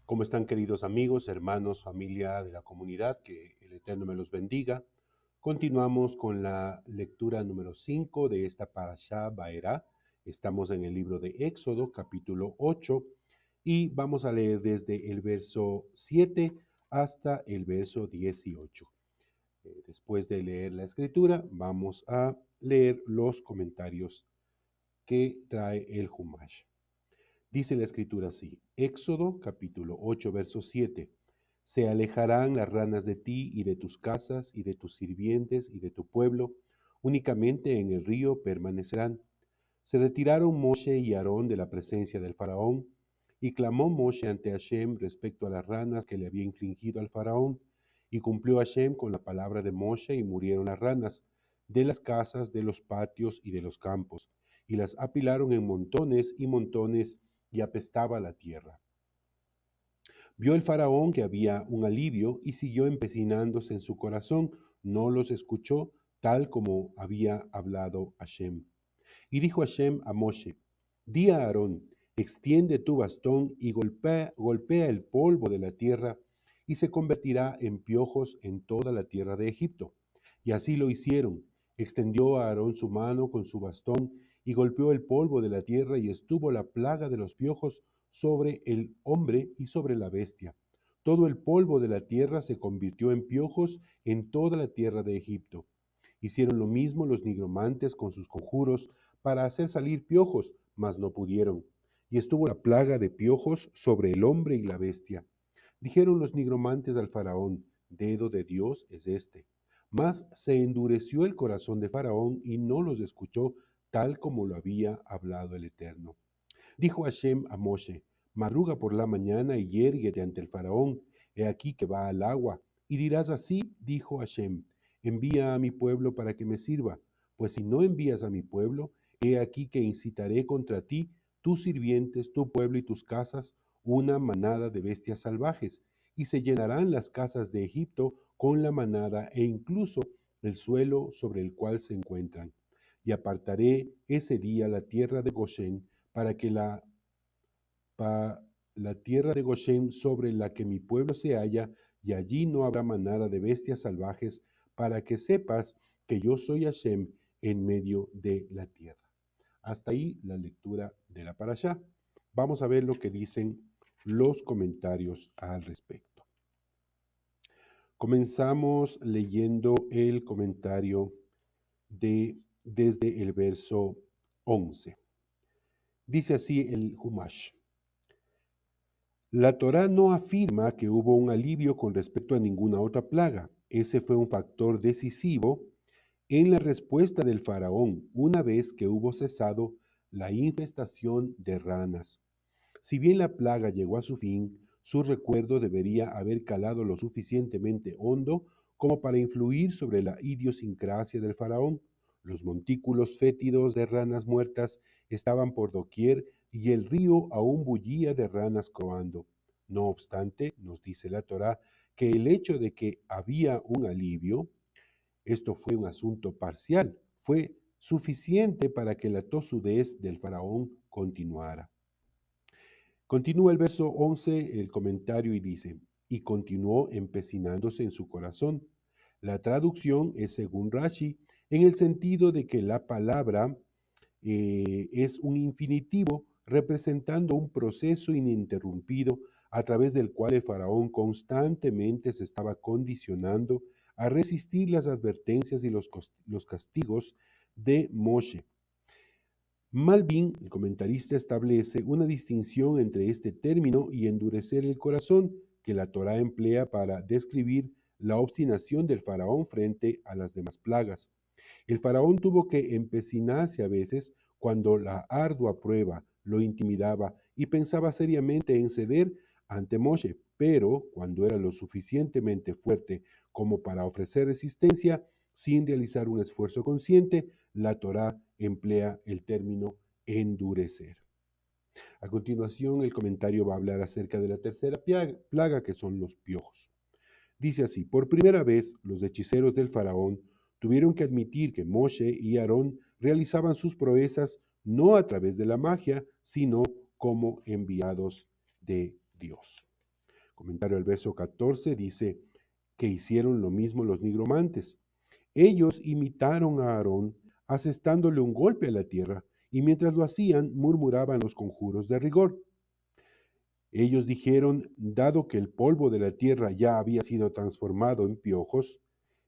¿Cómo están, queridos amigos, hermanos, familia de la comunidad? Que el Eterno me los bendiga. Continuamos con la lectura número 5 de esta Parashá Baerá. Estamos en el libro de Éxodo, capítulo 8, y vamos a leer desde el verso 7 hasta el verso 18. Después de leer la escritura, vamos a leer los comentarios que trae el Humash. Dice la escritura así, Éxodo capítulo 8, verso 7. Se alejarán las ranas de ti y de tus casas y de tus sirvientes y de tu pueblo, únicamente en el río permanecerán. Se retiraron Moshe y Aarón de la presencia del faraón, y clamó Moshe ante Hashem respecto a las ranas que le había infligido al faraón, y cumplió Hashem con la palabra de Moshe, y murieron las ranas de las casas, de los patios y de los campos, y las apilaron en montones y montones, y apestaba la tierra. Vio el faraón que había un alivio y siguió empecinándose en su corazón, no los escuchó tal como había hablado Hashem. Y dijo Hashem a Moshe, di a Aarón, extiende tu bastón y golpea el polvo de la tierra y se convertirá en piojos en toda la tierra de Egipto. Y así lo hicieron. Extendió a Aarón su mano con su bastón y golpeó el polvo de la tierra y estuvo la plaga de los piojos sobre el hombre y sobre la bestia. Todo el polvo de la tierra se convirtió en piojos en toda la tierra de Egipto. Hicieron lo mismo los nigromantes con sus conjuros para hacer salir piojos, mas no pudieron. Y estuvo la plaga de piojos sobre el hombre y la bestia. Dijeron los nigromantes al faraón, dedo de Dios es este. Mas se endureció el corazón de Faraón y no los escuchó tal como lo había hablado el Eterno. Dijo Hashem a Moshe, madruga por la mañana y yérguete ante el faraón, he aquí que va al agua. Y dirás así, dijo Hashem, envía a mi pueblo para que me sirva, pues si no envías a mi pueblo, he aquí que incitaré contra ti, tus sirvientes, tu pueblo y tus casas, una manada de bestias salvajes, y se llenarán las casas de Egipto con la manada e incluso el suelo sobre el cual se encuentran. Y apartaré ese día la tierra de Goshen, para que la tierra de Goshen sobre la que mi pueblo se halla, y allí no habrá manada de bestias salvajes, para que sepas que yo soy Hashem en medio de la tierra. Hasta ahí la lectura de la parashá. Vamos a ver lo que dicen los comentarios al respecto. Comenzamos leyendo el comentario desde el verso 11. Dice así el Humash. La Torá no afirma que hubo un alivio con respecto a ninguna otra plaga. Ese fue un factor decisivo en la respuesta del faraón una vez que hubo cesado la infestación de ranas. Si bien la plaga llegó a su fin, su recuerdo debería haber calado lo suficientemente hondo como para influir sobre la idiosincrasia del faraón. Los montículos fétidos de ranas muertas estaban por doquier y el río aún bullía de ranas croando. No obstante, nos dice la Torá que el hecho de que había un alivio, esto fue un asunto parcial, fue suficiente para que la tosudez del faraón continuara. Continúa el verso 11, el comentario, y dice, y continuó empecinándose en su corazón. La traducción es según Rashi, en el sentido de que la palabra es un infinitivo representando un proceso ininterrumpido a través del cual el faraón constantemente se estaba condicionando a resistir las advertencias y los castigos de Moshe. Malvin, el comentarista, establece una distinción entre este término y endurecer el corazón, que la Torá emplea para describir la obstinación del faraón frente a las demás plagas. El faraón tuvo que empecinarse a veces cuando la ardua prueba lo intimidaba y pensaba seriamente en ceder ante Moshe, pero cuando era lo suficientemente fuerte como para ofrecer resistencia, sin realizar un esfuerzo consciente, la Torá emplea el término endurecer. A continuación, el comentario va a hablar acerca de la tercera plaga, que son los piojos. Dice así, por primera vez los hechiceros del faraón tuvieron que admitir que Moshe y Aarón realizaban sus proezas no a través de la magia, sino como enviados de Dios. Comentario al verso 14 dice que hicieron lo mismo los nigromantes. Ellos imitaron a Aarón asestándole un golpe a la tierra, y mientras lo hacían murmuraban los conjuros de rigor. Ellos dijeron, dado que el polvo de la tierra ya había sido transformado en piojos,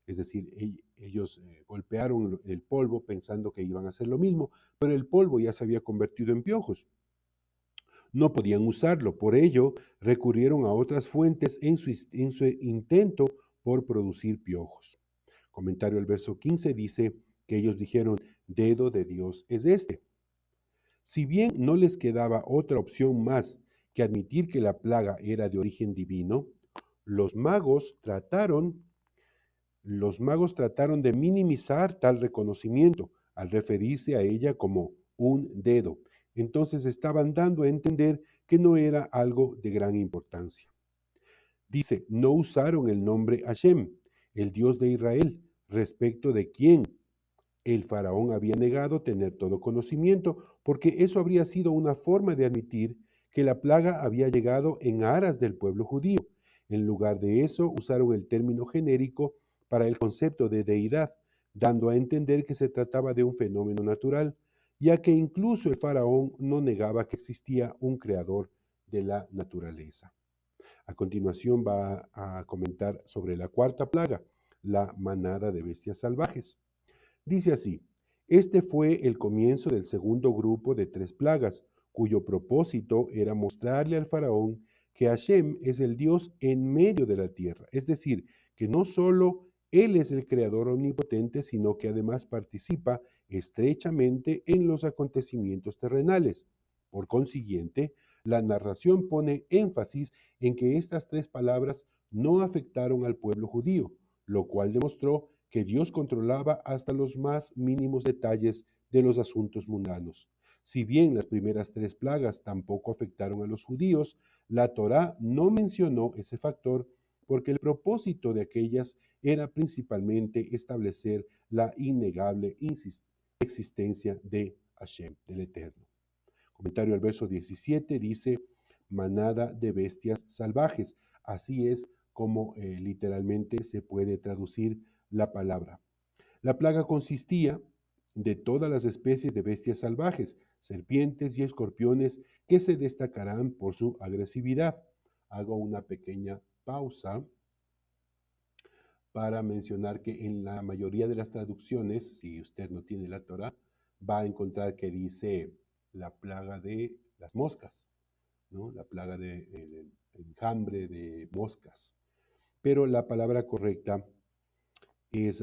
es decir, ellos golpearon el polvo pensando que iban a hacer lo mismo, pero el polvo ya se había convertido en piojos. No podían usarlo, por ello recurrieron a otras fuentes en su intento por producir piojos. Comentario al verso 15 dice que ellos dijeron, dedo de Dios es este. Si bien no les quedaba otra opción más que admitir que la plaga era de origen divino, los magos trataron, los magos trataron de minimizar tal reconocimiento al referirse a ella como un dedo. Entonces estaban dando a entender que no era algo de gran importancia. Dice, no usaron el nombre Hashem, el Dios de Israel, respecto de quién el faraón había negado tener todo conocimiento, porque eso habría sido una forma de admitir que la plaga había llegado en aras del pueblo judío. En lugar de eso, usaron el término genérico para el concepto de deidad, dando a entender que se trataba de un fenómeno natural, ya que incluso el faraón no negaba que existía un creador de la naturaleza. A continuación va a comentar sobre la cuarta plaga, la manada de bestias salvajes. Dice así, este fue el comienzo del segundo grupo de 3 plagas, cuyo propósito era mostrarle al faraón que Hashem es el Dios en medio de la tierra, es decir, que no solo Él es el creador omnipotente, sino que además participa estrechamente en los acontecimientos terrenales. Por consiguiente, la narración pone énfasis en que estas 3 palabras no afectaron al pueblo judío, lo cual demostró que Dios controlaba hasta los más mínimos detalles de los asuntos mundanos. Si bien las primeras 3 plagas tampoco afectaron a los judíos, la Torá no mencionó ese factor porque el propósito de aquellas era principalmente establecer la innegable existencia de Hashem, del Eterno. Comentario al verso 17 dice, manada de bestias salvajes. Así es como literalmente se puede traducir la palabra. La plaga consistía de todas las especies de bestias salvajes, serpientes y escorpiones que se destacarán por su agresividad. Hago una pequeña pausa para mencionar que en la mayoría de las traducciones, si usted no tiene la Torah, va a encontrar que dice la plaga de las moscas, ¿no? La plaga del enjambre de moscas. Pero la palabra correcta es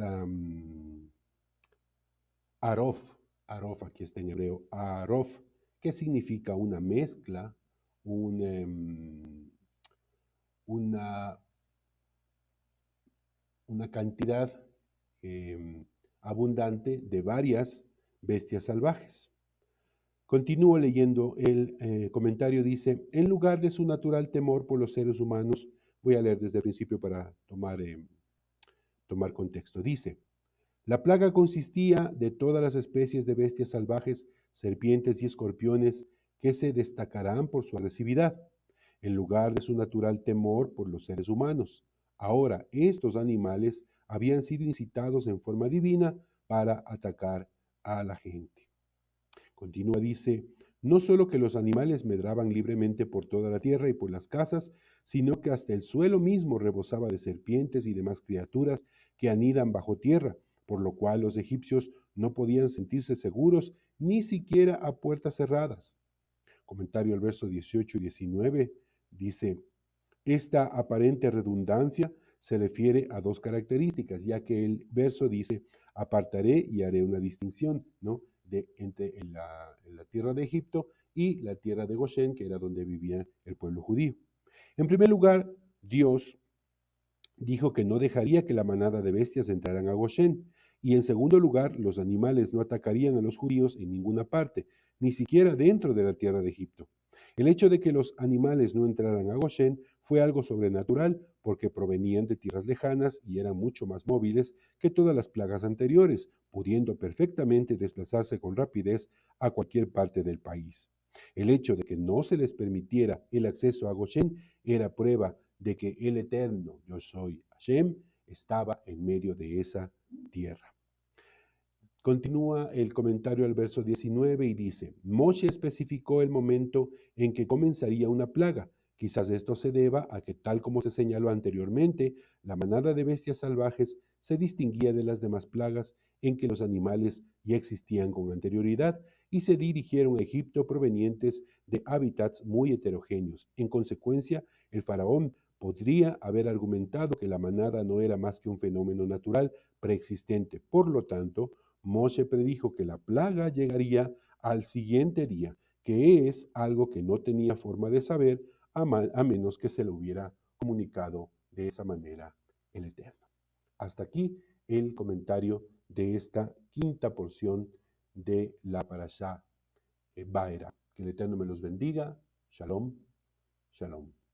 arof, arof aquí está en hebreo, arof, que significa una mezcla, una, una cantidad abundante de varias bestias salvajes. Continúo leyendo el comentario, dice, en lugar de su natural temor por los seres humanos, voy a leer desde el principio para tomar contexto, dice, la plaga consistía de todas las especies de bestias salvajes, serpientes y escorpiones que se destacarán por su agresividad, en lugar de su natural temor por los seres humanos. Ahora, estos animales habían sido incitados en forma divina para atacar a la gente. Continúa, dice, no solo que los animales medraban libremente por toda la tierra y por las casas, sino que hasta el suelo mismo rebosaba de serpientes y demás criaturas que anidan bajo tierra, por lo cual los egipcios no podían sentirse seguros ni siquiera a puertas cerradas. Comentario al verso 18 y 19 dice, esta aparente redundancia se refiere a 2 características, ya que el verso dice, apartaré y haré una distinción, ¿no? Entre la tierra de Egipto y la tierra de Goshen, que era donde vivía el pueblo judío. En primer lugar, Dios dijo que no dejaría que la manada de bestias entraran a Goshen. Y en segundo lugar, los animales no atacarían a los judíos en ninguna parte, ni siquiera dentro de la tierra de Egipto. El hecho de que los animales no entraran a Goshen fue algo sobrenatural porque provenían de tierras lejanas y eran mucho más móviles que todas las plagas anteriores, pudiendo perfectamente desplazarse con rapidez a cualquier parte del país. El hecho de que no se les permitiera el acceso a Goshen era prueba de que el Eterno, yo soy Hashem, estaba en medio de esa tierra. Continúa el comentario al verso 19 y dice, Moshe especificó el momento en que comenzaría una plaga. Quizás esto se deba a que, tal como se señaló anteriormente, la manada de bestias salvajes se distinguía de las demás plagas en que los animales ya existían con anterioridad y se dirigieron a Egipto provenientes de hábitats muy heterogéneos. En consecuencia, el faraón podría haber argumentado que la manada no era más que un fenómeno natural preexistente. Por lo tanto, Moshe predijo que la plaga llegaría al siguiente día, que es algo que no tenía forma de saber a menos que se lo hubiera comunicado de esa manera el Eterno. Hasta aquí el comentario de esta quinta porción de la Parashá Baera. Que el Eterno me los bendiga. Shalom, shalom.